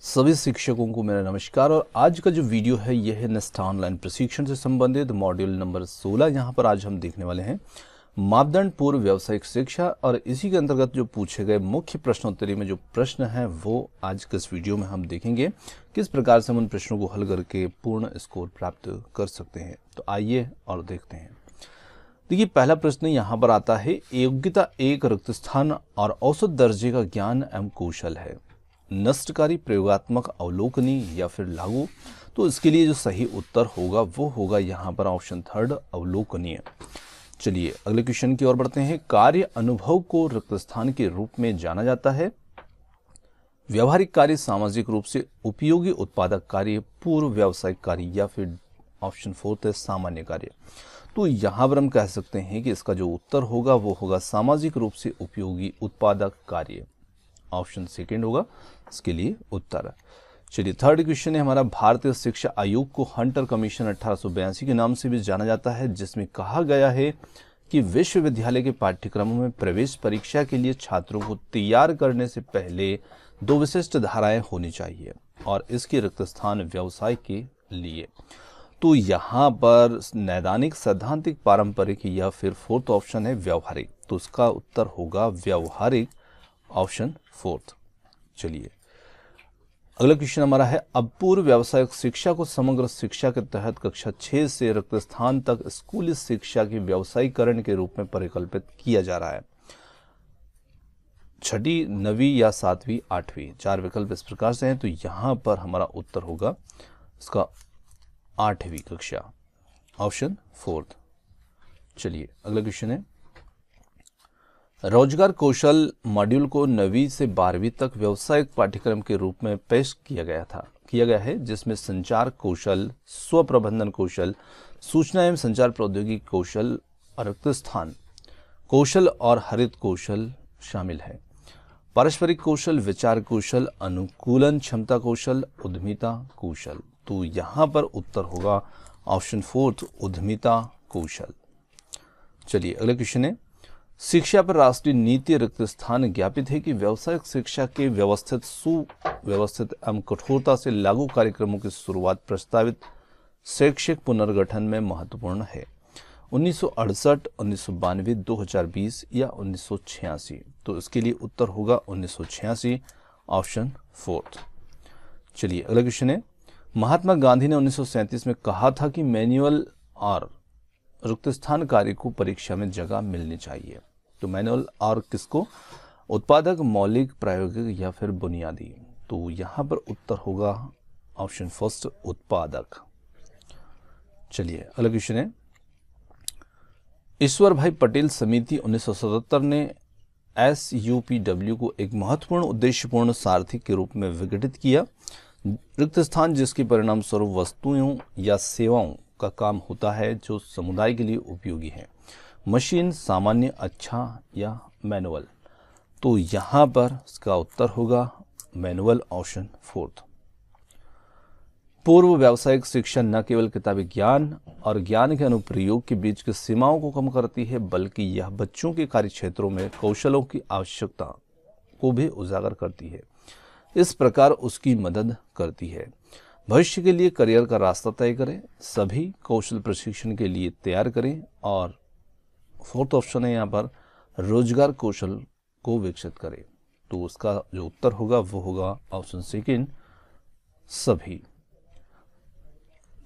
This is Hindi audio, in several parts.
सभी शिक्षकों को मेरा नमस्कार। और आज का जो वीडियो है यह है निष्ठा ऑनलाइन प्रशिक्षण से संबंधित मॉड्यूल नंबर 16। यहाँ पर आज हम देखने वाले हैं मापदंड पूर्व व्यावसायिक शिक्षा, और इसी के अंतर्गत जो पूछे गए मुख्य प्रश्नोत्तरी में जो प्रश्न है वो आज के इस वीडियो में हम देखेंगे किस प्रकार से हम उन प्रश्नों को हल करके पूर्ण स्कोर प्राप्त कर सकते हैं। तो आइए और देखते हैं। देखिए, पहला प्रश्न यहाँ पर आता है, योग्यता एक रिक्त स्थान और औसत दर्जे का ज्ञान एवं कौशल है, नष्टकारी, प्रयोगात्मक, अवलोकनीय या फिर लागू। तो इसके लिए जो सही उत्तर होगा वो होगा यहाँ पर ऑप्शन थर्ड, अवलोकनीय। चलिए अगले क्वेश्चन की ओर बढ़ते हैं। कार्य अनुभव को रिक्त स्थान के रूप में जाना जाता है। व्यवहारिक कार्य, सामाजिक रूप से उपयोगी उत्पादक कार्य, पूर्व व्यावसायिक कार्य या फिर ऑप्शन फोर्थ है, सामान्य कार्य। तो यहाँ पर हम कह सकते हैं कि इसका जो उत्तर होगा वो होगा सामाजिक रूप से उपयोगी उत्पादक कार्य, ऑप्शन सेकंड होगा इसके लिए उत्तर। चलिए थर्ड क्वेश्चन है हमारा, भारतीय शिक्षा आयोग को हंटर कमीशन 1882 के नाम से भी जाना जाता है, जिसमें कहा गया है कि विश्वविद्यालय के पाठ्यक्रमों में प्रवेश परीक्षा के लिए छात्रों को तैयार करने से पहले दो विशिष्ट धाराएं होनी चाहिए और इसके रिक्त स्थान व्यवसाय के लिए। तो यहाँ पर नैदानिक, सैद्धांतिक, पारंपरिक या फिर फोर्थ ऑप्शन है व्यवहारिक। तो इसका उत्तर होगा व्यवहारिक, ऑप्शन फोर्थ। चलिए अगला क्वेश्चन हमारा है, अब पूर्व व्यावसायिक शिक्षा को समग्र शिक्षा के तहत कक्षा 6 से रिक्त स्थान तक स्कूली शिक्षा के व्यावसायीकरण के रूप में परिकल्पित किया जा रहा है। छठी, नवीं या सातवीं, आठवीं, चार विकल्प इस प्रकार से हैं। तो यहाँ पर हमारा उत्तर होगा इसका आठवीं कक्षा, ऑप्शन फोर्थ। चलिए अगला क्वेश्चन है, रोजगार कौशल मॉड्यूल को 9वीं से 12वीं तक व्यावसायिक पाठ्यक्रम के रूप में पेश किया गया है, जिसमें संचार कौशल, स्व प्रबंधन कौशल, सूचना एवं संचार प्रौद्योगिकी कौशल, रिक्त स्थान कौशल और हरित कौशल शामिल है। पारस्परिक कौशल, विचार कौशल, अनुकूलन क्षमता कौशल, उद्यमिता कौशल। तो यहाँ पर उत्तर होगा ऑप्शन फोर्थ, उद्यमिता कौशल। चलिए अगला क्वेश्चन है, शिक्षा पर राष्ट्रीय नीति रिक्त स्थान ज्ञापित है कि व्यावसायिक शिक्षा के व्यवस्थित, सुव्यवस्थित एवं कठोरता से लागू कार्यक्रमों की शुरुआत प्रस्तावित शैक्षिक पुनर्गठन में महत्वपूर्ण है। 1968, 1992, 2020 या 1986। तो इसके लिए उत्तर होगा 1986, ऑप्शन फोर्थ। चलिए अगला क्वेश्चन है, महात्मा गांधी ने 1937 में कहा था कि मैनुअल और रिक्त स्थान कार्य को परीक्षा में जगह मिलनी चाहिए। तो मैनुअल और किसको? उत्पादक, मौलिक, प्रायोगिक या फिर बुनियादी। तो यहाँ पर उत्तर होगा ऑप्शन फर्स्ट, उत्पादक। चलिए अगला क्वेश्चन है, ईश्वर भाई पटेल समिति 1977 ने SUPW को एक महत्वपूर्ण उद्देश्यपूर्ण सारथी के रूप में विघटित किया। रिक्त स्थान जिसके परिणाम स्वरूप वस्तुओं या सेवाओं का काम होता है जो समुदाय के लिए उपयोगी है। मशीन, सामान्य, अच्छा या मैनुअल। तो यहाँ पर इसका उत्तर होगा मैनुअल, ऑप्शन फोर्थ। पूर्व व्यावसायिक शिक्षा न केवल किताबी ज्ञान और ज्ञान के अनुप्रयोग के बीच की सीमाओं को कम करती है, बल्कि यह बच्चों के कार्य क्षेत्रों में कौशलों की आवश्यकता को भी उजागर करती है। इस प्रकार उसकी मदद करती है। भविष्य के लिए करियर का रास्ता तय करें, सभी कौशल प्रशिक्षण के लिए तैयार करें, और फोर्थ ऑप्शन है यहाँ पर रोजगार कौशल को विकसित करें। तो उसका जो उत्तर होगा वो होगा ऑप्शन सेकंड, सभी।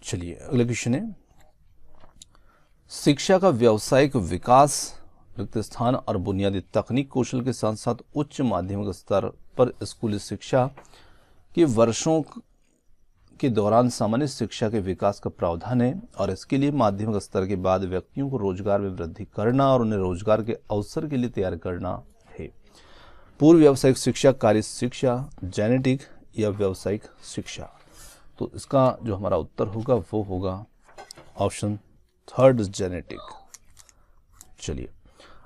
चलिए अगला क्वेश्चन है, शिक्षा का व्यावसायिक विकास रिक्त स्थान और बुनियादी तकनीक कौशल के साथ साथ उच्च माध्यमिक स्तर पर स्कूली शिक्षा के वर्षों के दौरान सामान्य शिक्षा के विकास का प्रावधान है, और इसके लिए माध्यमिक स्तर के बाद व्यक्तियों को रोजगार में वृद्धि करना और उन्हें रोजगार के अवसर के लिए तैयार करना है। पूर्व व्यावसायिक शिक्षा, कार्य शिक्षा, जेनेटिक या व्यावसायिक शिक्षा। तो इसका जो हमारा उत्तर होगा वो होगा ऑप्शन थर्ड, जेनेटिक। चलिए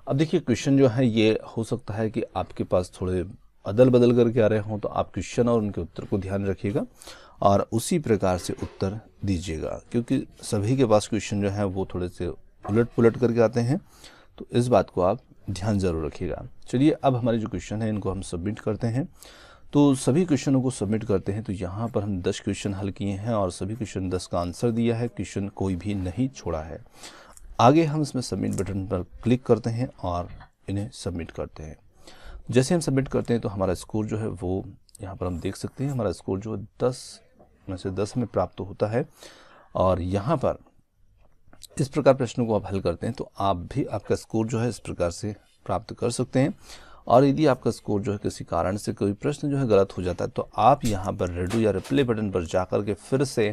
अब देखिए, क्वेश्चन जो है ये हो सकता है कि आपके पास थोड़े अदल बदल करके आ रहे हों, तो आप क्वेश्चन और उनके उत्तर को ध्यान रखिएगा और उसी प्रकार से उत्तर दीजिएगा, क्योंकि सभी के पास क्वेश्चन जो है वो थोड़े से उलट पुलट करके आते हैं। तो इस बात को आप ध्यान जरूर रखिएगा। चलिए अब हमारे जो क्वेश्चन है इनको हम सबमिट करते हैं। तो सभी क्वेश्चनों को सबमिट करते हैं। तो यहाँ पर हम 10 क्वेश्चन हल किए हैं और सभी क्वेश्चन 10 का आंसर दिया है, क्वेश्चन कोई भी नहीं छोड़ा है। आगे हम इसमें सबमिट बटन पर क्लिक करते हैं और इन्हें सबमिट करते हैं। जैसे हम सबमिट करते हैं तो हमारा स्कोर जो है वो यहाँ पर हम देख सकते हैं। हमारा स्कोर जो 10 में से 10 में प्राप्त होता है। और यहाँ पर इस प्रकार प्रश्नों को आप हल करते हैं तो आप भी आपका स्कोर जो है इस प्रकार से प्राप्त कर सकते हैं। और यदि आपका स्कोर जो है किसी कारण से कोई प्रश्न जो है गलत हो जाता है तो आप यहाँ पर रेडो या रिप्ले बटन पर जाकर के फिर से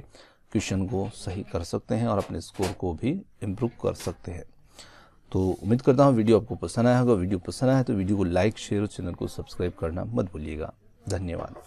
क्वेश्चन को सही कर सकते हैं और अपने स्कोर को भी इम्प्रूव कर सकते हैं। तो उम्मीद करता हूँ वीडियो आपको पसंद आया होगा। वीडियो पसंद आया है तो वीडियो को लाइक, शेयर और चैनल को सब्सक्राइब करना मत भूलिएगा। धन्यवाद।